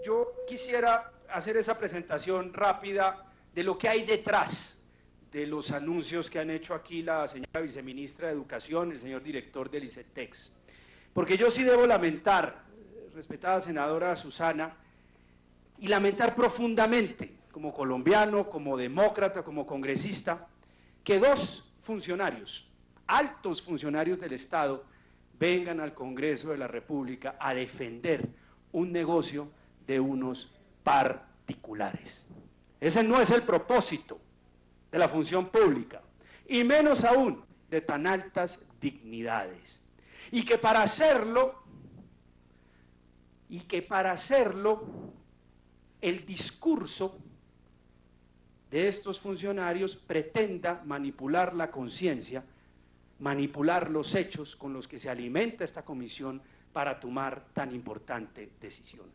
yo quisiera hacer esa presentación rápida de lo que hay detrás de los anuncios que han hecho aquí la señora viceministra de Educación, el señor director del ICETEX. Porque yo sí debo lamentar, respetada senadora Susana, y lamentar profundamente, como colombiano, como demócrata, como congresista, que dos funcionarios, altos funcionarios del Estado, vengan al Congreso de la República a defender un negocio de unos particulares. Ese no es el propósito de la función pública, y menos aún de tan altas dignidades. Y que para hacerlo, el discurso de estos funcionarios pretenda manipular la conciencia, manipular los hechos con los que se alimenta esta comisión para tomar tan importante decisión.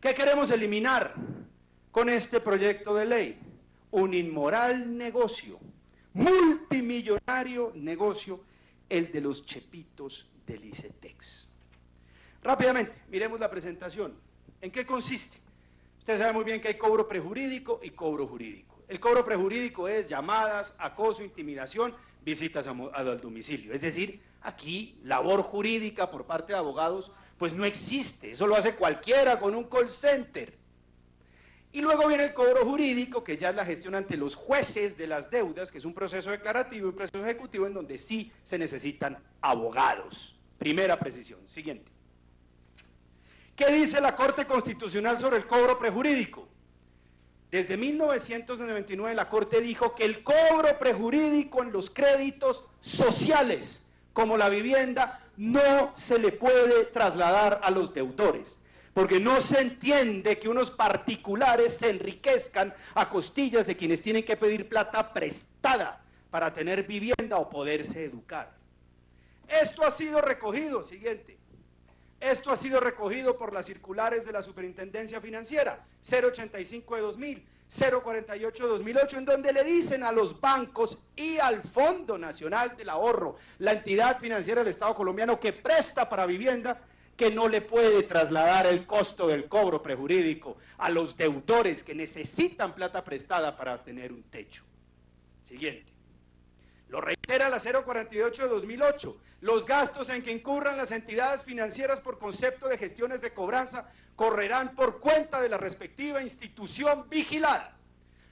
¿Qué queremos eliminar con este proyecto de ley? Un inmoral negocio, multimillonario negocio, el de los chepitos del ICETEX. Rápidamente, miremos la presentación. ¿En qué consiste? Usted sabe muy bien que hay cobro prejurídico y cobro jurídico. El cobro prejurídico es llamadas, acoso, intimidación, visitas al domicilio. Es decir, aquí labor jurídica por parte de abogados pues no existe, eso lo hace cualquiera con un call center. Y luego viene el cobro jurídico, que ya es la gestión ante los jueces de las deudas, que es un proceso declarativo y un proceso ejecutivo en donde sí se necesitan abogados. Primera precisión. Siguiente. ¿Qué dice la Corte Constitucional sobre el cobro prejurídico? Desde 1999 la Corte dijo que el cobro prejurídico en los créditos sociales, como la vivienda, no se le puede trasladar a los deudores, porque no se entiende que unos particulares se enriquezcan a costillas de quienes tienen que pedir plata prestada para tener vivienda o poderse educar. Esto ha sido recogido, siguiente. Esto ha sido recogido por las circulares de la Superintendencia Financiera, 085 de 2000, 048 de 2008, en donde le dicen a los bancos y al Fondo Nacional del Ahorro, la entidad financiera del Estado colombiano que presta para vivienda, que no le puede trasladar el costo del cobro prejurídico a los deudores que necesitan plata prestada para tener un techo. Siguiente. Lo reitera la 048 de 2008. Los gastos en que incurran las entidades financieras por concepto de gestiones de cobranza correrán por cuenta de la respectiva institución vigilada.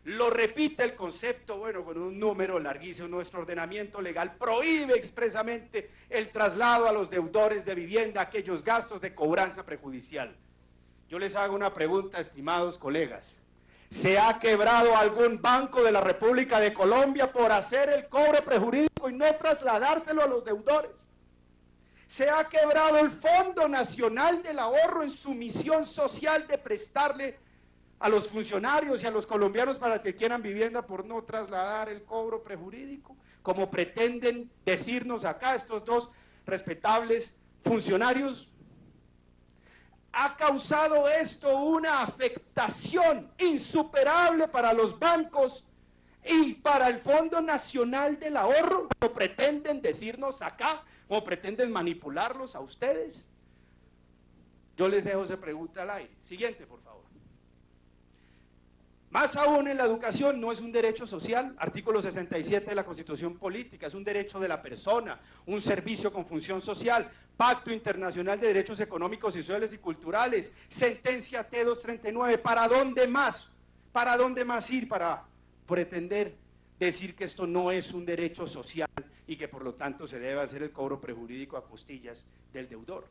Lo repite el concepto, bueno, con un número larguísimo. Nuestro ordenamiento legal prohíbe expresamente el traslado a los deudores de vivienda aquellos gastos de cobranza prejudicial. Yo les hago una pregunta, estimados colegas. ¿Se ha quebrado algún banco de la República de Colombia por hacer el cobro prejurídico y no trasladárselo a los deudores? ¿Se ha quebrado el Fondo Nacional del Ahorro en su misión social de prestarle a los funcionarios y a los colombianos para que quieran vivienda por no trasladar el cobro prejurídico? Como pretenden decirnos acá estos dos respetables funcionarios. Ha causado esto una afectación insuperable para los bancos y para el Fondo Nacional del Ahorro, como pretenden decirnos acá, como pretenden manipularlos a ustedes. Yo les dejo esa pregunta al aire. Siguiente, por favor. Más aún, en la educación no es un derecho social, artículo 67 de la Constitución Política, es un derecho de la persona, un servicio con función social, Pacto Internacional de Derechos Económicos, Sociales y Culturales, sentencia T239, ¿para dónde más? ¿Para dónde más ir para pretender decir que esto no es un derecho social y que por lo tanto se debe hacer el cobro prejurídico a costillas del deudor?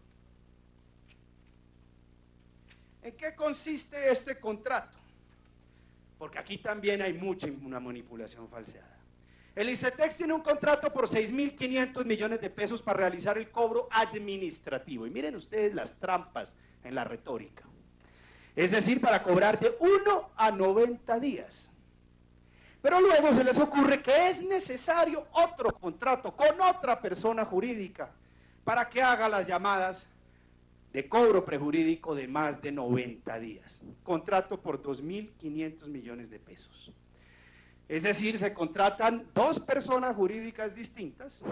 ¿En qué consiste este contrato? Porque aquí también hay una manipulación falseada. El ICETEX tiene un contrato por 6.500 millones de pesos para realizar el cobro administrativo. Y miren ustedes las trampas en la retórica. Es decir, para cobrar de 1 a 90 días. Pero luego se les ocurre que es necesario otro contrato con otra persona jurídica para que haga las llamadas de cobro prejurídico de más de 90 días. Contrato por 2.500 millones de pesos. Es decir, se contratan dos personas jurídicas distintas,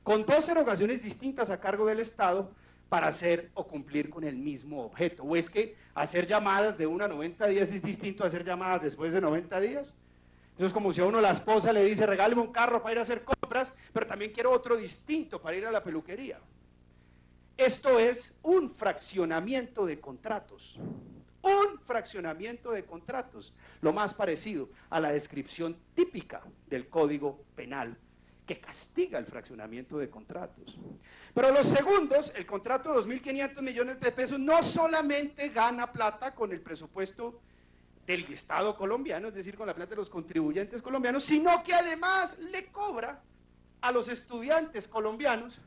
con dos erogaciones distintas a cargo del Estado, para hacer o cumplir con el mismo objeto? ¿O es que hacer llamadas de 1 a 90 días es distinto a hacer llamadas después de 90 días? Eso es como si a uno la esposa le dice, regáleme un carro para ir a hacer compras, pero también quiero otro distinto para ir a la peluquería. Esto es un fraccionamiento de contratos. Un fraccionamiento de contratos, lo más parecido a la descripción típica del Código Penal, que castiga el fraccionamiento de contratos. Pero los segundos, el contrato de 2.500 millones de pesos, no solamente gana plata con el presupuesto del Estado colombiano, es decir, con la plata de los contribuyentes colombianos, sino que además le cobra a los estudiantes colombianos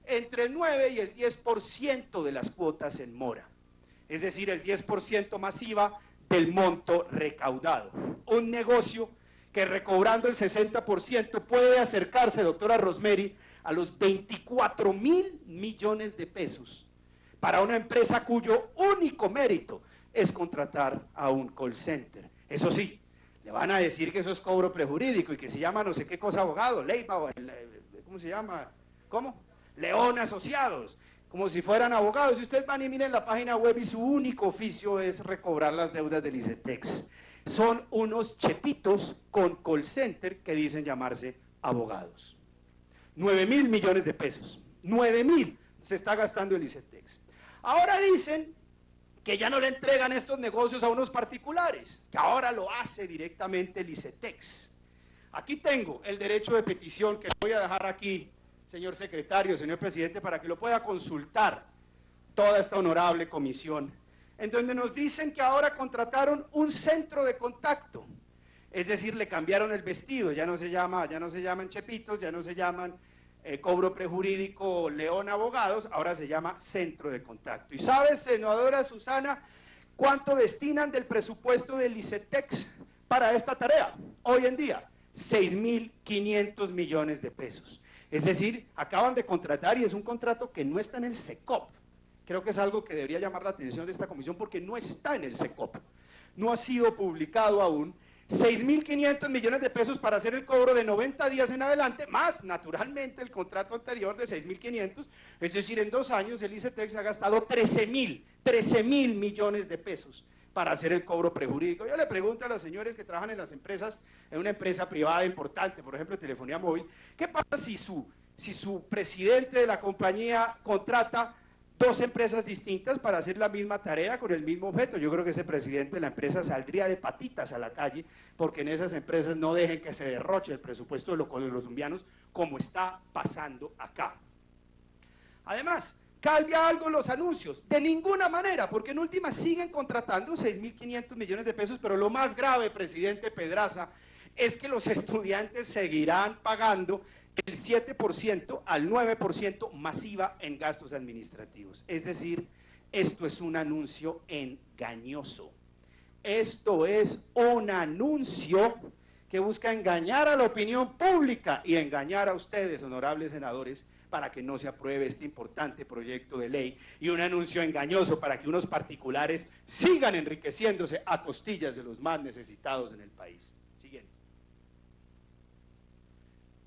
entre el 9 y el 10% de las cuotas en mora, es decir, el 10% masiva del monto recaudado. Un negocio que recobrando el 60% puede acercarse, doctora Rosemary, a los 24.000 millones de pesos para una empresa cuyo único mérito es contratar a un call center. Eso sí, le van a decir que eso es cobro prejurídico y que se llama no sé qué cosa abogado, Leiva, ¿cómo se llama? ¿Cómo? León Asociados, como si fueran abogados. Y ustedes van y miren la página web y su único oficio es recobrar las deudas del ICETEX. Son unos chepitos con call center que dicen llamarse abogados. 9.000 millones de pesos, 9.000 se está gastando el ICETEX. Ahora dicen que ya no le entregan estos negocios a unos particulares, que ahora lo hace directamente el ICETEX. Aquí tengo el derecho de petición que voy a dejar aquí, señor secretario, señor presidente, para que lo pueda consultar toda esta honorable comisión, en donde nos dicen que ahora contrataron un centro de contacto, es decir, le cambiaron el vestido, ya no se llaman chepitos, ya no se llaman cobro prejurídico León Abogados, ahora se llama centro de contacto. ¿Y sabe, senadora Susana, cuánto destinan del presupuesto del ICETEX para esta tarea? Hoy en día, 6.500 millones de pesos. Es decir, acaban de contratar, y es un contrato que no está en el SECOP. Creo que es algo que debería llamar la atención de esta comisión porque no está en el SECOP. No ha sido publicado aún. 6.500 millones de pesos para hacer el cobro de 90 días en adelante, más naturalmente el contrato anterior de 6.500, es decir, en 2 años el ICETEX ha gastado 13.000 millones de pesos para hacer el cobro prejurídico. Yo le pregunto a los señores que trabajan en las empresas, en una empresa privada importante, por ejemplo, telefonía móvil, ¿qué pasa si su presidente de la compañía contrata 2 empresas distintas para hacer la misma tarea con el mismo objeto? Yo creo que ese presidente de la empresa saldría de patitas a la calle, porque en esas empresas no dejen que se derroche el presupuesto de los colombianos como está pasando acá. Además, ¿cambia algo los anuncios? De ninguna manera, porque en última siguen contratando 6.500 millones de pesos, pero lo más grave, presidente Pedraza, es que los estudiantes seguirán pagando el 7% al 9% masiva en gastos administrativos. Es decir, esto es un anuncio engañoso. Esto es un anuncio que busca engañar a la opinión pública y engañar a ustedes, honorables senadores, para que no se apruebe este importante proyecto de ley, y un anuncio engañoso para que unos particulares sigan enriqueciéndose a costillas de los más necesitados en el país. Siguiente.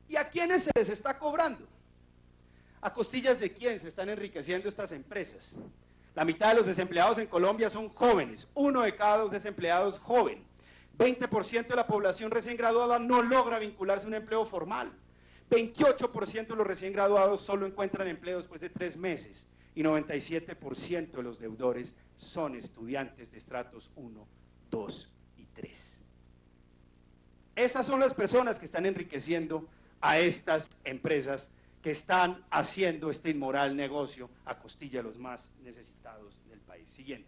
¿Y a quiénes se les está cobrando? ¿A costillas de quién se están enriqueciendo estas empresas? La mitad de los desempleados en Colombia son jóvenes, 1 de cada 2 desempleados joven. 20% de la población recién graduada no logra vincularse a un empleo formal. 28% de los recién graduados solo encuentran empleo después de 3 meses. Y 97% de los deudores son estudiantes de estratos 1, 2 y 3. Esas son las personas que están enriqueciendo a estas empresas que están haciendo este inmoral negocio a costilla de los más necesitados del país. Siguiente.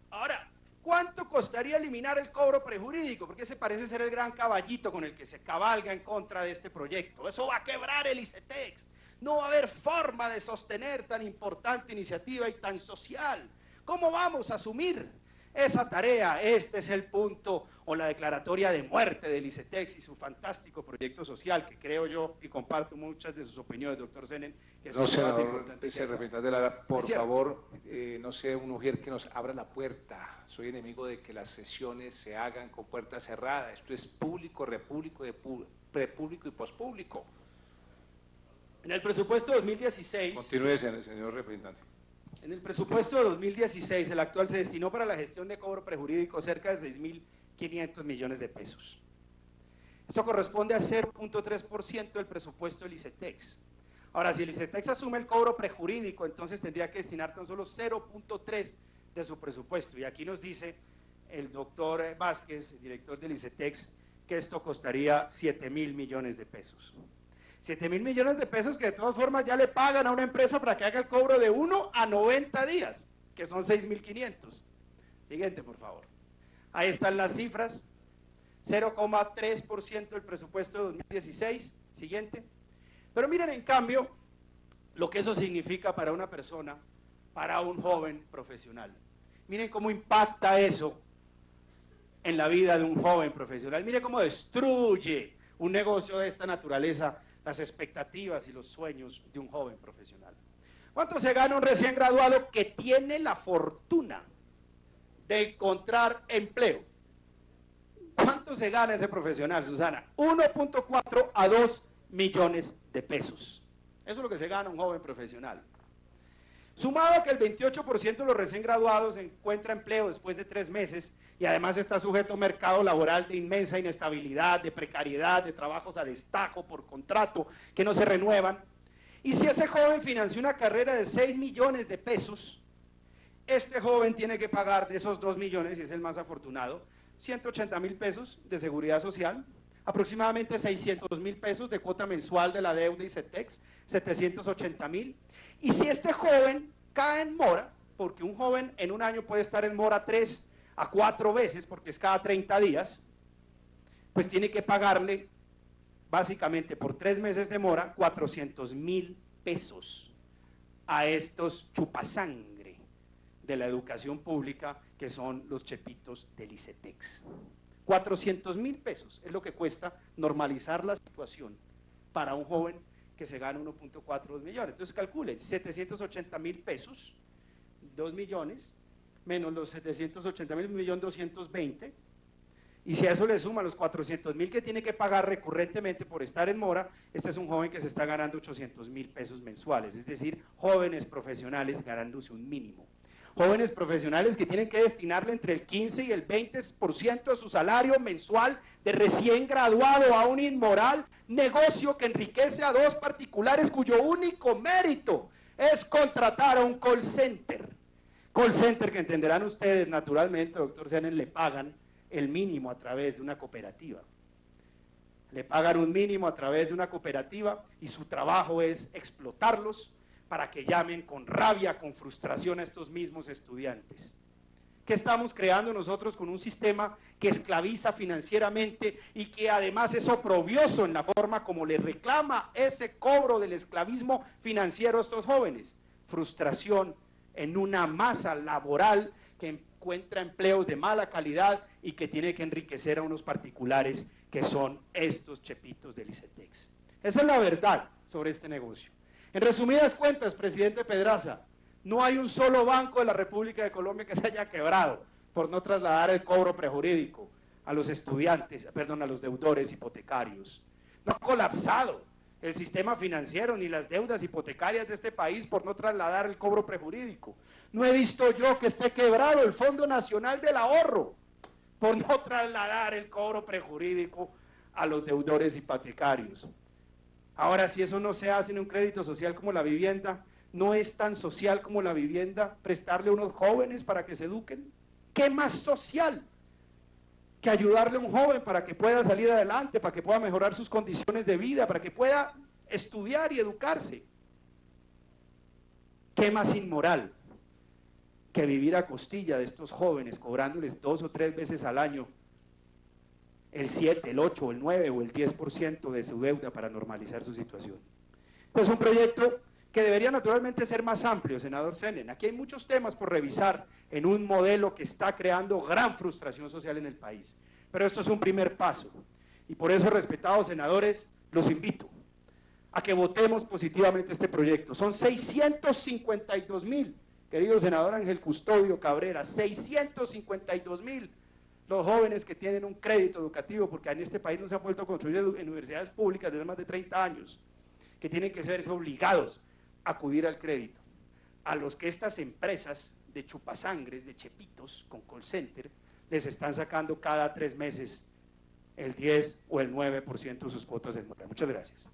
Ahora, ¿cuánto costaría eliminar el cobro prejurídico? Porque ese parece ser el gran caballito con el que se cabalga en contra de este proyecto. Eso va a quebrar el ICETEX. No va a haber forma de sostener tan importante iniciativa y tan social. ¿Cómo vamos a asumir esa tarea? Este es el punto o la declaratoria de muerte del ICETEX y su fantástico proyecto social, que creo yo y comparto muchas de sus opiniones, doctor Senen, que no, senador, representante de Lara, por favor, no sea un mujer que nos abra la puerta. Soy enemigo de que las sesiones se hagan con puerta cerrada. Esto es público, repúblico y pospúblico. En el presupuesto 2016... Continúe, señor representante. En el presupuesto de 2016, el actual, se destinó para la gestión de cobro prejurídico cerca de 6.500 millones de pesos. Esto corresponde a 0.3% del presupuesto del ICETEX. Ahora, si el ICETEX asume el cobro prejurídico, entonces tendría que destinar tan solo 0.3% de su presupuesto. Y aquí nos dice el doctor Vázquez, el director del ICETEX, que esto costaría 7.000 millones de pesos. 7.000 millones de pesos que de todas formas ya le pagan a una empresa para que haga el cobro de 1 a 90 días, que son 6.500. Siguiente, por favor. Ahí están las cifras. 0,3% del presupuesto de 2016. Siguiente. Pero miren, en cambio, lo que eso significa para una persona, para un joven profesional. Miren cómo impacta eso en la vida de un joven profesional. Miren cómo destruye un negocio de esta naturaleza las expectativas y los sueños de un joven profesional. ¿Cuánto se gana un recién graduado que tiene la fortuna de encontrar empleo? ¿Cuánto se gana ese profesional, Susana? 1.4 a 2 millones de pesos. Eso es lo que se gana un joven profesional. Sumado a que el 28% de los recién graduados encuentra empleo después de 3 meses y además está sujeto a un mercado laboral de inmensa inestabilidad, de precariedad, de trabajos a destajo por contrato que no se renuevan. Y si ese joven financió una carrera de 6 millones de pesos, este joven tiene que pagar de esos 2 millones, y es el más afortunado, 180.000 pesos de seguridad social, aproximadamente 600.000 pesos de cuota mensual de la deuda ICETEX, 780.000. Y si este joven cae en mora, porque un joven en un año puede estar en mora 3 a 4 veces, porque es cada 30 días, pues tiene que pagarle básicamente por 3 meses de mora 400.000 pesos a estos chupasangre de la educación pública que son los chepitos del ICETEX. 400.000 pesos es lo que cuesta normalizar la situación para un joven que se gana 1.4 millones. Entonces calculen, 780.000 pesos, 2 millones, menos los 780.000, 1.220.000, y si a eso le suman los 400.000 que tiene que pagar recurrentemente por estar en mora, este es un joven que se está ganando 800.000 pesos mensuales, es decir, jóvenes profesionales ganándose un mínimo. Jóvenes profesionales que tienen que destinarle entre el 15 y el 20% de su salario mensual de recién graduado a un inmoral negocio que enriquece a 2 particulares cuyo único mérito es contratar a un call center. Call center que entenderán ustedes naturalmente, doctor Senen, le pagan el mínimo a través de una cooperativa. Le pagan un mínimo a través de una cooperativa y su trabajo es explotarlos para que llamen con rabia, con frustración a estos mismos estudiantes. ¿Qué estamos creando nosotros con un sistema que esclaviza financieramente y que además es oprobioso en la forma como le reclama ese cobro del esclavismo financiero a estos jóvenes? Frustración en una masa laboral que encuentra empleos de mala calidad y que tiene que enriquecer a unos particulares que son estos chepitos del ICETEX. Esa es la verdad sobre este negocio. En resumidas cuentas, presidente Pedraza, no hay un solo banco de la República de Colombia que se haya quebrado por no trasladar el cobro prejurídico a los estudiantes, perdón, a los deudores hipotecarios. No ha colapsado el sistema financiero ni las deudas hipotecarias de este país por no trasladar el cobro prejurídico. No he visto yo que esté quebrado el Fondo Nacional del Ahorro por no trasladar el cobro prejurídico a los deudores hipotecarios. Ahora, si eso no se hace en un crédito social como la vivienda, ¿no es tan social como la vivienda prestarle a unos jóvenes para que se eduquen? ¿Qué más social que ayudarle a un joven para que pueda salir adelante, para que pueda mejorar sus condiciones de vida, para que pueda estudiar y educarse? ¿Qué más inmoral que vivir a costilla de estos jóvenes, cobrándoles 2 o 3 veces al año el 7, el 8, el 9 o el 10% de su deuda para normalizar su situación? Este es un proyecto que debería naturalmente ser más amplio, senador Senen. Aquí hay muchos temas por revisar en un modelo que está creando gran frustración social en el país. Pero esto es un primer paso. Y por eso, respetados senadores, los invito a que votemos positivamente este proyecto. Son 652.000, querido senador Ángel Custodio Cabrera, 652.000 los jóvenes que tienen un crédito educativo, porque en este país no se han vuelto a construir en universidades públicas desde más de 30 años, que tienen que ser obligados a acudir al crédito, a los que estas empresas de chupasangres, de chepitos con call center, les están sacando cada 3 meses el 10 o el 9% de sus cuotas en mora. Muchas gracias.